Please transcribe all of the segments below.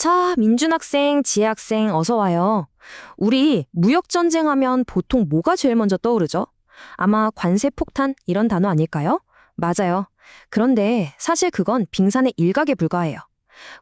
자, 민준 학생, 지혜 학생, 어서 와요. 우리 무역전쟁 하면 보통 뭐가 제일 먼저 떠오르죠? 아마 관세 폭탄 이런 단어 아닐까요? 맞아요. 그런데 사실 그건 빙산의 일각에 불과해요.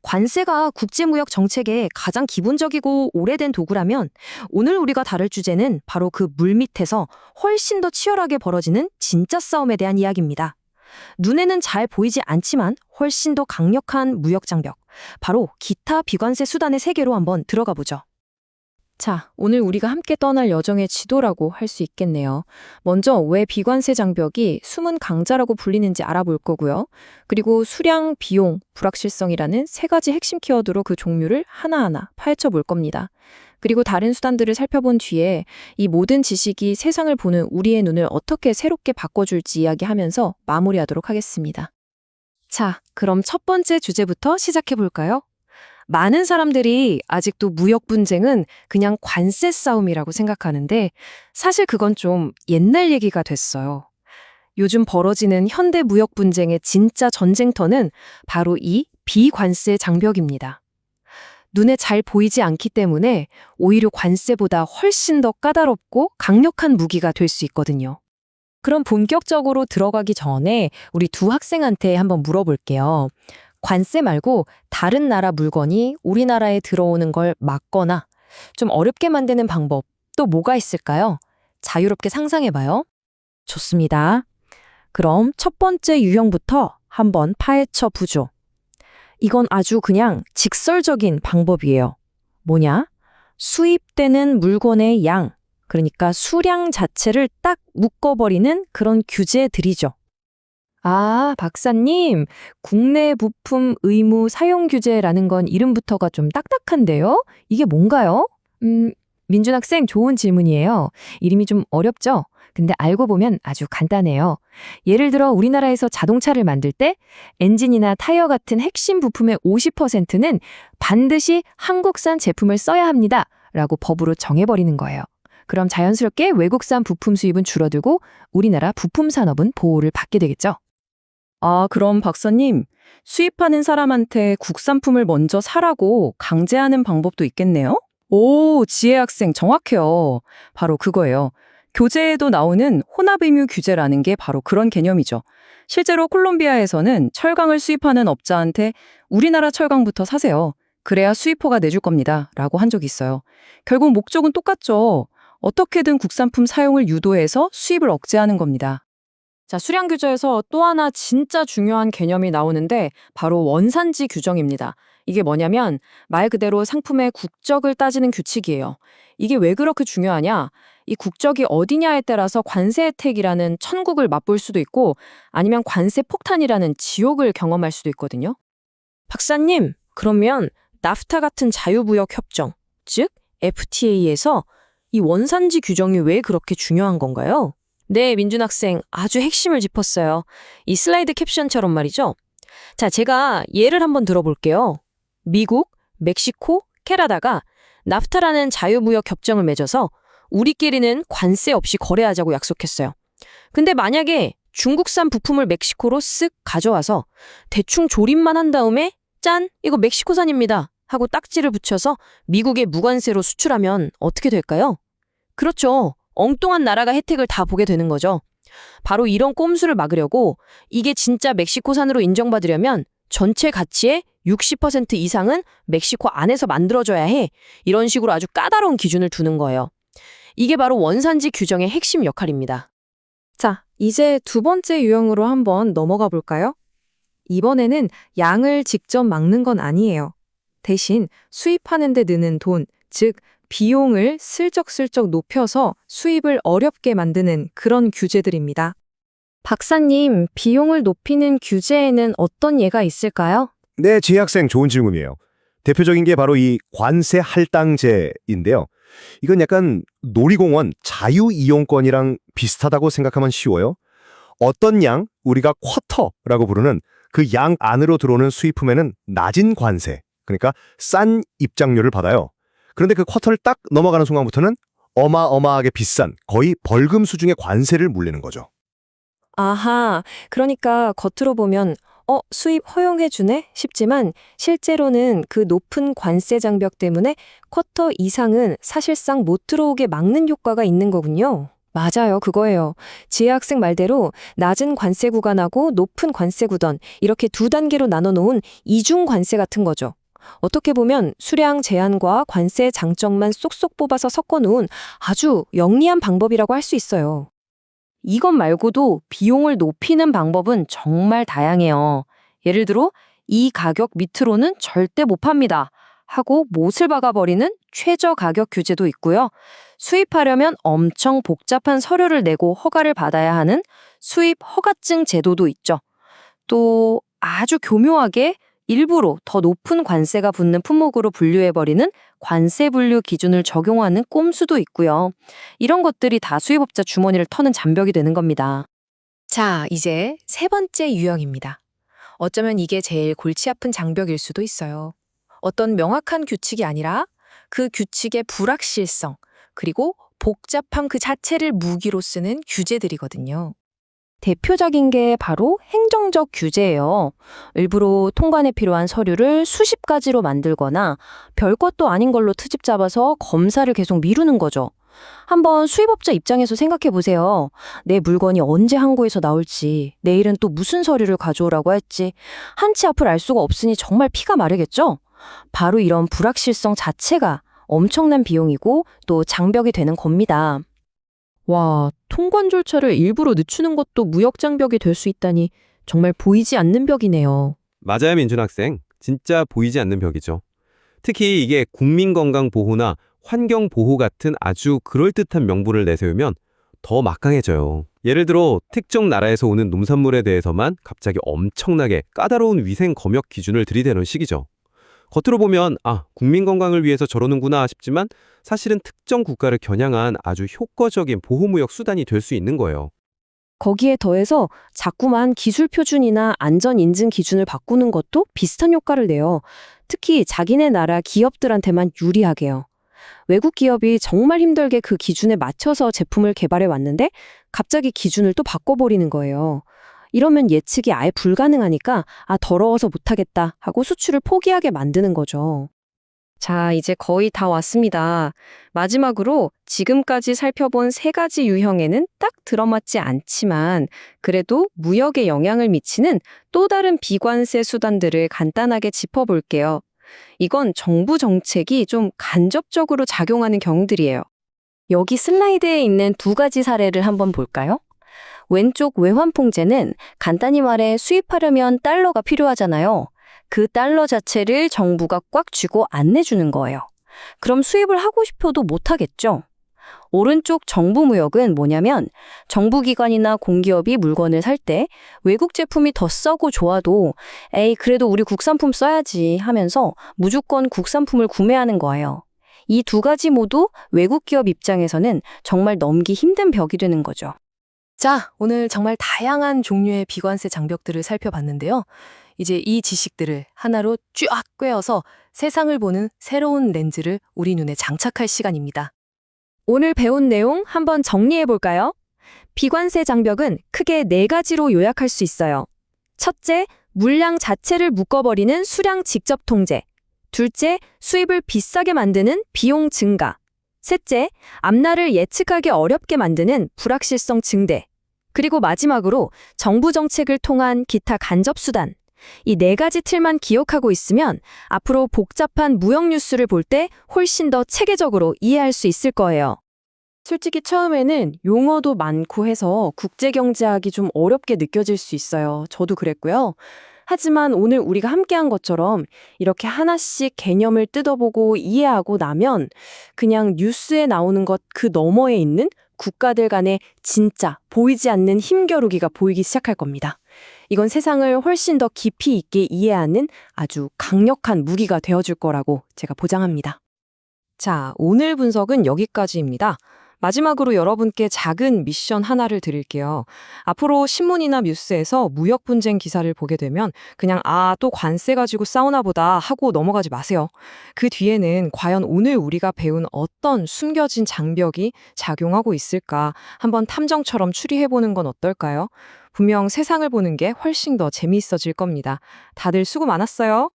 관세가 국제무역 정책의 가장 기본적이고 오래된 도구라면 오늘 우리가 다룰 주제는 바로 그 물밑에서 훨씬 더 치열하게 벌어지는 진짜 싸움에 대한 이야기입니다. 눈에는 잘 보이지 않지만 훨씬 더 강력한 무역 장벽, 바로 기타 비관세 수단의 세계로 한번 들어가 보죠. 자, 오늘 우리가 함께 떠날 여정의 지도라고 할 수 있겠네요. 먼저 왜 비관세 장벽이 숨은 강자라고 불리는지 알아볼 거고요. 그리고 수량, 비용, 불확실성이라는 세 가지 핵심 키워드로 그 종류를 하나하나 파헤쳐 볼 겁니다. 그리고 다른 수단들을 살펴본 뒤에 이 모든 지식이 세상을 보는 우리의 눈을 어떻게 새롭게 바꿔줄지 이야기하면서 마무리하도록 하겠습니다. 자, 그럼 첫 번째 주제부터 시작해 볼까요? 많은 사람들이 아직도 무역 분쟁은 그냥 관세 싸움이라고 생각하는데 사실 그건 좀 옛날 얘기가 됐어요. 요즘 벌어지는 현대 무역 분쟁의 진짜 전쟁터는 바로 이 비관세 장벽입니다. 눈에 잘 보이지 않기 때문에 오히려 관세보다 훨씬 더 까다롭고 강력한 무기가 될 수 있거든요. 그럼 본격적으로 들어가기 전에 우리 두 학생한테 한번 물어볼게요. 관세 말고 다른 나라 물건이 우리나라에 들어오는 걸 막거나 좀 어렵게 만드는 방법 또 뭐가 있을까요? 자유롭게 상상해봐요. 좋습니다. 그럼 첫 번째 유형부터 한번 파헤쳐 보죠. 이건 아주 그냥 직설적인 방법이에요. 뭐냐? 수입되는 물건의 양, 그러니까 수량 자체를 딱 묶어버리는 그런 규제들이죠. 아, 박사님, 국내 부품 의무 사용 규제라는 건 이름부터가 좀 딱딱한데요? 이게 뭔가요? 민준 학생 좋은 질문이에요. 이름이 좀 어렵죠? 근데 알고 보면 아주 간단해요. 예를 들어 우리나라에서 자동차를 만들 때 엔진이나 타이어 같은 핵심 부품의 50%는 반드시 한국산 제품을 써야 합니다. 라고 법으로 정해버리는 거예요. 그럼 자연스럽게 외국산 부품 수입은 줄어들고 우리나라 부품 산업은 보호를 받게 되겠죠. 아, 그럼 박사님, 수입하는 사람한테 국산품을 먼저 사라고 강제하는 방법도 있겠네요? 오, 지혜 학생 정확해요. 바로 그거예요. 교재에도 나오는 혼합의무 규제라는 게 바로 그런 개념이죠. 실제로 콜롬비아에서는 철강을 수입하는 업자한테 우리나라 철강부터 사세요. 그래야 수입허가 내줄 겁니다. 라고 한 적이 있어요. 결국 목적은 똑같죠. 어떻게든 국산품 사용을 유도해서 수입을 억제하는 겁니다. 자, 수량 규제에서 또 하나 진짜 중요한 개념이 나오는데 바로 원산지 규정입니다. 이게 뭐냐면 말 그대로 상품의 국적을 따지는 규칙이에요. 이게 왜 그렇게 중요하냐? 이 국적이 어디냐에 따라서 관세 혜택이라는 천국을 맛볼 수도 있고 아니면 관세 폭탄이라는 지옥을 경험할 수도 있거든요. 박사님, 그러면 나프타 같은 자유무역 협정, 즉 FTA에서 이 원산지 규정이 왜 그렇게 중요한 건가요? 네, 민준 학생 아주 핵심을 짚었어요. 이 슬라이드 캡션처럼 말이죠. 자, 제가 예를 한번 들어볼게요. 미국, 멕시코, 캐나다가 나프타라는 자유무역 협정을 맺어서 우리끼리는 관세 없이 거래하자고 약속했어요. 근데 만약에 중국산 부품을 멕시코로 쓱 가져와서 대충 조립만 한 다음에 짠! 이거 멕시코산입니다. 하고 딱지를 붙여서 미국에 무관세로 수출하면 어떻게 될까요? 그렇죠. 엉뚱한 나라가 혜택을 다 보게 되는 거죠. 바로 이런 꼼수를 막으려고 이게 진짜 멕시코산으로 인정받으려면 전체 가치의 60% 이상은 멕시코 안에서 만들어져야 해. 이런 식으로 아주 까다로운 기준을 두는 거예요. 이게 바로 원산지 규정의 핵심 역할입니다. 자, 이제 두 번째 유형으로 한번 넘어가 볼까요? 이번에는 양을 직접 막는 건 아니에요. 대신 수입하는 데 드는 돈, 즉 비용을 슬쩍슬쩍 높여서 수입을 어렵게 만드는 그런 규제들입니다. 박사님, 비용을 높이는 규제에는 어떤 예가 있을까요? 네, 지혜 학생 좋은 질문이에요. 대표적인 게 바로 이 관세 할당제인데요. 이건 약간 놀이공원 자유이용권이랑 비슷하다고 생각하면 쉬워요. 어떤 양, 우리가 쿼터라고 부르는 그 양 안으로 들어오는 수입품에는 낮은 관세, 그러니까 싼 입장료를 받아요. 그런데 그 쿼터를 딱 넘어가는 순간부터는 어마어마하게 비싼 거의 벌금 수준의 관세를 물리는 거죠. 아하, 그러니까 겉으로 보면 수입 허용해주네? 싶지만 실제로는 그 높은 관세 장벽 때문에 쿼터 이상은 사실상 못 들어오게 막는 효과가 있는 거군요. 맞아요, 그거예요. 지혜 학생 말대로 낮은 관세 구간하고 높은 관세 구던 이렇게 두 단계로 나눠 놓은 이중 관세 같은 거죠. 어떻게 보면 수량 제한과 관세 장점만 쏙쏙 뽑아서 섞어 놓은 아주 영리한 방법이라고 할 수 있어요. 이것 말고도 비용을 높이는 방법은 정말 다양해요. 예를 들어 이 가격 밑으로는 절대 못 팝니다 하고 못을 박아버리는 최저 가격 규제도 있고요. 수입하려면 엄청 복잡한 서류를 내고 허가를 받아야 하는 수입 허가증 제도도 있죠. 또 아주 교묘하게 일부러 더 높은 관세가 붙는 품목으로 분류해버리는 관세 분류 기준을 적용하는 꼼수도 있고요. 이런 것들이 다 수입업자 주머니를 터는 장벽이 되는 겁니다. 자, 이제 세 번째 유형입니다. 어쩌면 이게 제일 골치 아픈 장벽일 수도 있어요. 어떤 명확한 규칙이 아니라 그 규칙의 불확실성, 그리고 복잡함 그 자체를 무기로 쓰는 규제들이거든요. 대표적인 게 바로 행정적 규제예요. 일부러 통관에 필요한 서류를 수십 가지로 만들거나 별것도 아닌 걸로 트집 잡아서 검사를 계속 미루는 거죠. 한번 수입업자 입장에서 생각해 보세요. 내 물건이 언제 항구에서 나올지, 내일은 또 무슨 서류를 가져오라고 할지 한치 앞을 알 수가 없으니 정말 피가 마르겠죠? 바로 이런 불확실성 자체가 엄청난 비용이고 또 장벽이 되는 겁니다. 와, 통관 절차를 일부러 늦추는 것도 무역 장벽이 될 수 있다니 정말 보이지 않는 벽이네요. 맞아요, 민준 학생. 진짜 보이지 않는 벽이죠. 특히 이게 국민건강보호나 환경보호 같은 아주 그럴듯한 명분을 내세우면 더 막강해져요. 예를 들어 특정 나라에서 오는 농산물에 대해서만 갑자기 엄청나게 까다로운 위생 검역 기준을 들이대는 식이죠. 겉으로 보면 국민 건강을 위해서 저러는구나 싶지만 사실은 특정 국가를 겨냥한 아주 효과적인 보호무역 수단이 될 수 있는 거예요. 거기에 더해서 자꾸만 기술 표준이나 안전 인증 기준을 바꾸는 것도 비슷한 효과를 내요. 특히 자기네 나라 기업들한테만 유리하게요. 외국 기업이 정말 힘들게 그 기준에 맞춰서 제품을 개발해 왔는데 갑자기 기준을 또 바꿔버리는 거예요. 이러면 예측이 아예 불가능하니까 더러워서 못하겠다 하고 수출을 포기하게 만드는 거죠. 자, 이제 거의 다 왔습니다. 마지막으로 지금까지 살펴본 세 가지 유형에는 딱 들어맞지 않지만 그래도 무역에 영향을 미치는 또 다른 비관세 수단들을 간단하게 짚어볼게요. 이건 정부 정책이 좀 간접적으로 작용하는 경우들이에요. 여기 슬라이드에 있는 두 가지 사례를 한번 볼까요? 왼쪽 외환통제는 간단히 말해 수입하려면 달러가 필요하잖아요. 그 달러 자체를 정부가 꽉 쥐고 안 내주는 거예요. 그럼 수입을 하고 싶어도 못하겠죠. 오른쪽 정부무역은 뭐냐면 정부기관이나 공기업이 물건을 살 때 외국 제품이 더 싸고 좋아도 에이 그래도 우리 국산품 써야지 하면서 무조건 국산품을 구매하는 거예요. 이 두 가지 모두 외국 기업 입장에서는 정말 넘기 힘든 벽이 되는 거죠. 자, 오늘 정말 다양한 종류의 비관세 장벽들을 살펴봤는데요. 이제 이 지식들을 하나로 쫙 꿰어서 세상을 보는 새로운 렌즈를 우리 눈에 장착할 시간입니다. 오늘 배운 내용 한번 정리해 볼까요? 비관세 장벽은 크게 네 가지로 요약할 수 있어요. 첫째, 물량 자체를 묶어버리는 수량 직접 통제. 둘째, 수입을 비싸게 만드는 비용 증가. 셋째, 앞날을 예측하기 어렵게 만드는 불확실성 증대. 그리고 마지막으로 정부 정책을 통한 기타 간접 수단. 이 네 가지 틀만 기억하고 있으면 앞으로 복잡한 무역 뉴스를 볼 때 훨씬 더 체계적으로 이해할 수 있을 거예요. 솔직히 처음에는 용어도 많고 해서 국제경제학이 좀 어렵게 느껴질 수 있어요. 저도 그랬고요. 하지만 오늘 우리가 함께한 것처럼 이렇게 하나씩 개념을 뜯어보고 이해하고 나면 그냥 뉴스에 나오는 것 그 너머에 있는 국가들 간의 진짜 보이지 않는 힘겨루기가 보이기 시작할 겁니다. 이건 세상을 훨씬 더 깊이 있게 이해하는 아주 강력한 무기가 되어줄 거라고 제가 보장합니다. 자, 오늘 분석은 여기까지입니다. 마지막으로 여러분께 작은 미션 하나를 드릴게요. 앞으로 신문이나 뉴스에서 무역 분쟁 기사를 보게 되면 그냥 또 관세 가지고 싸우나 보다 하고 넘어가지 마세요. 그 뒤에는 과연 오늘 우리가 배운 어떤 숨겨진 장벽이 작용하고 있을까 한번 탐정처럼 추리해보는 건 어떨까요? 분명 세상을 보는 게 훨씬 더 재미있어질 겁니다. 다들 수고 많았어요.